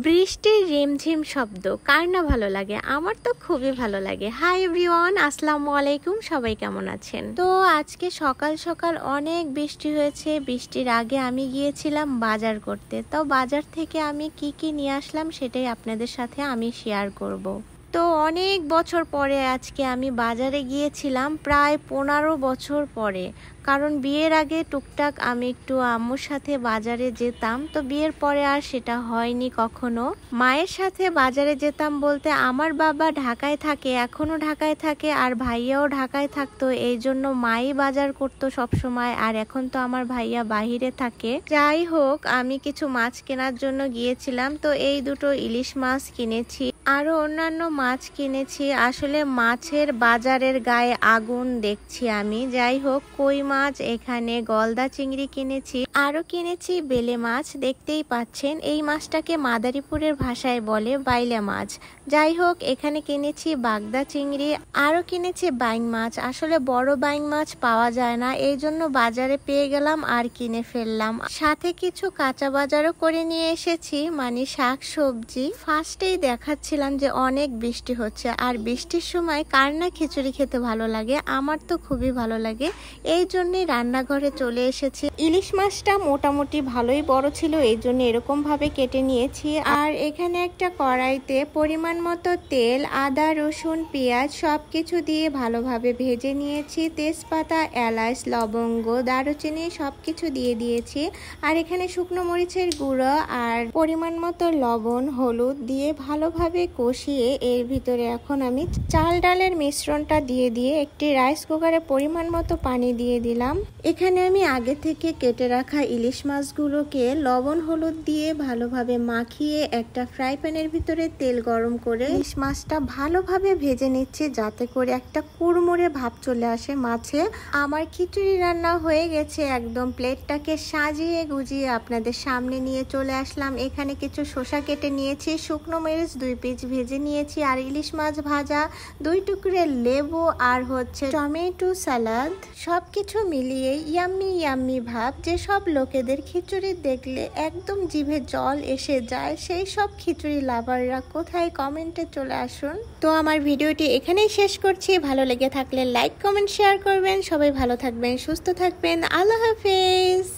বৃষ্টির রিমঝিম শব্দ কার না ভালো লাগে? আমার তো খুবই ভালো লাগে। হাই এভরিওয়ান, আসসালামু আলাইকুম। সবাই কেমন আছেন? তো আজকে সকাল সকাল অনেক বৃষ্টি হয়েছে। বৃষ্টির আগে আমি গিয়েছিলাম বাজার করতে। তো বাজার থেকে আমি কি কি নিয়ে আসলাম সেটাই আপনাদের সাথে আমি শেয়ার করব। তো অনেক বছর পরে আজকে আমি বাজারে গিয়েছিলাম, প্রায় 15 বছর পরে। কারণ বিয়ের আগে টুকটাক আমি একটু আম্মুর সাথে বাজারে যেতাম, তো বিয়ের পরে আর সেটা হয়নি কখনো। মায়ের সাথে বাজারে যেতাম বলতে আমার বাবা ঢাকায় থাকে, এখনো ঢাকায় থাকে, আর ভাইয়াও ঢাকায় থাকতো, এই জন্য মাই বাজার করতো সব সময়। আর এখন তো আমার ভাইয়া বাহিরে থাকে। যাই হোক, আমি কিছু মাছ কেনার জন্য গিয়েছিলাম। তো এই দুটো ইলিশ মাছ কিনেছি, আরো অন্যান্য মাছ কিনেছি। আসলে মাছের বাজারের গায়ে আগুন দেখছি আমি। যাই হোক, কই মাছ, এখানে গলদা চিংড়ি কিনেছি, আরো কিনেছি বেলে মাছ। দেখতেই পাচ্ছেন, এই মাছটাকে মাদারীপুরের ভাষায় বলে বাইলা মাছ। যাই হোক, এখানে কিনেছি বাগদা চিংড়ি, আরো কিনেছি বাইং মাছ। আসলে বড় বাইং মাছ পাওয়া যায় না, এই জন্য বাজারে পেয়ে গেলাম আর কিনে ফেললাম। সাথে কিছু কাঁচা বাজারও করে নিয়ে এসেছি, মানে শাক সবজি। ফার্স্টেই দেখাচ্ছিলাম যে অনেক বৃষ্টি হচ্ছে, আর বৃষ্টির সময় কার না খিচুড়ি খেতে ভালো লাগে? আমার তো খুবই ভালো লাগে, এই জন্যই রান্নাঘরে চলে এসেছি। ইলিশ মাছটা মোটামুটি ভালোই বড় ছিল, এই জন্য এরকম ভাবে কেটে নিয়েছি। আর এখানে একটা কড়াইতে পরিমাণ মতো তেল, আদা, রসুন, পেঁয়াজ সবকিছু দিয়ে ভালোভাবে ভেজে নিয়েছি। তেজপাতা, এলাচ, লবঙ্গ, দারুচিনি সবকিছু দিয়ে দিয়েছি। আর এখানে শুকনো মরিচের গুঁড়ো আর পরিমাণ মতো লবণ, হলুদ দিয়ে ভালোভাবে কষিয়ে এর ভিতরে এখন আমি চাল ডালের মিশ্রণটা দিয়ে একটি রাইস কুকারে পরিমাণ মতো পানি দিয়ে দিলাম। এখানে আমি আগে থেকে কেটে রাখা ইলিশ মাছগুলোকে লবণ হলুদ দিয়ে ভালোভাবে মাখিয়ে একটা ফ্রাই প্যানের ভিতরে তেল গরম করে ইলিশ মাছটা ভালোভাবে ভেজে নিচ্ছি, যাতে করে একটা কুড়মুড়ে ভাব চলে আসে মাছে। আমার খিচুড়ি রান্না হয়ে গেছে, একদম প্লেটটাকে সাজিয়ে গুজিয়ে আপনাদের সামনে নিয়ে চলে আসলাম। এখানে কিছু শসা কেটে নিয়েছি, শুকনো মরিচ 2 পিস ভেজে নিয়েছি, আর ইলিশ মাছ ভাজা, 2 টুকরে লেবু, আর হচ্ছে টমেটো সালাদ। সবকিছু মিলিয়ে ইয়াম্মি ইয়াম্মি ভাব, যে সব লোকেদের খিচুড়ি দেখলে একদম জিভে জল এসে যায়, সেই সব খিচুড়ি লাভাররা কোথায়? কমেন্টে চলে আসুন। তো আমার ভিডিওটি এখানেই শেষ করছি। ভালো লেগে থাকলে লাইক, কমেন্ট, শেয়ার করবেন। সবাই ভালো থাকবেন, সুস্থ থাকবেন। আল্লাহ হাফেজ।